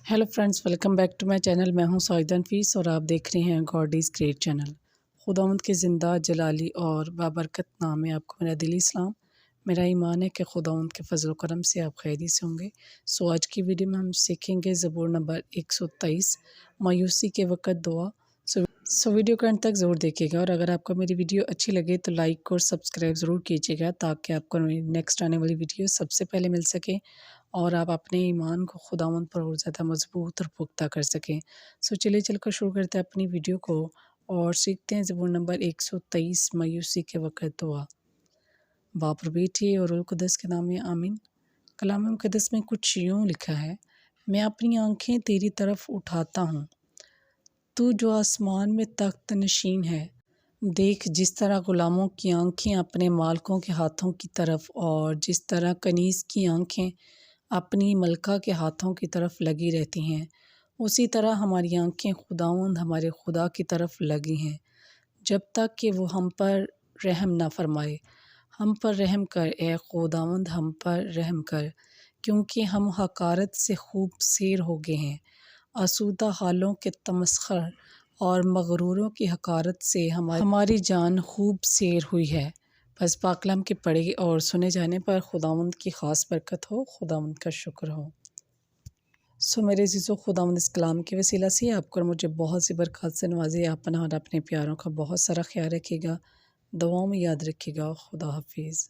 Hello friends, welcome back to my channel. मैं हूं साइदा नफीस और आप देख रहे हैं गॉड इज़ ग्रेट चैनल। खुदावंद के ज़िंदा जलाली और बाबरकत नाम में आपको मेरा दिली सलाम। मेरा ईमान है कि खुदावंद के फजल करम से आप खैरी से होंगे। सो आज की वीडियो में हम सीखेंगे ज़बूर नंबर 123 मायूसी के वक़्त दुआ। सो वीडियो के अंत तक ज़रूर देखिएगा और अगर आपको मेरी वीडियो अच्छी लगे तो लाइक और सब्सक्राइब ज़रूर कीजिएगा ताकि आपको मेरी नेक्स्ट आने वाली वीडियो सबसे पहले मिल सके और आप अपने ईमान को खुदावंद पर और ज़्यादा मजबूत और पुख्ता कर सकें। सो चलिए चलकर शुरू करते हैं अपनी वीडियो को और सीखते हैं ज़बूर नंबर 123 मायूसी के वक़्त दुआ। बाप और बेटी और रुल कुदस के नाम में आमीन। कलाम मुक़द्दस में कुछ यूँ लिखा है, मैं अपनी आँखें तेरी तरफ उठाता हूँ, तू जो आसमान में तख्त नशीन है। देख जिस तरह ग़ुलामों की आँखें अपने मालिकों के हाथों की तरफ और जिस तरह कनीज़ की आँखें अपनी मलका के हाथों की तरफ लगी रहती हैं, उसी तरह हमारी आँखें खुदावंद हमारे खुदा की तरफ लगी हैं, जब तक कि वो हम पर रहम ना फरमाए। हम पर रहम कर ए खुदावंद, हम पर रहम कर, क्योंकि हम हकारत से खूब सेर हो गए हैं। आसूदा हालों के तमस्खर और मगरूरों की हकारत से हमारी जान खूब सेर हुई है। बस पाक कलाम के पढ़े और सुने जाने पर खुदावंद की ख़ास बरकत हो, खुदावंद का शुक्र हो। सो मेरे अज़ीज़ों, खुदावंद इस कलाम के वसीला से आपको और मुझे बहुत सी बरकत से नवाजे। अपना और अपने प्यारों का बहुत सारा ख्याल रखिएगा, दुआओं में याद रखिएगा। खुदा हाफिज़।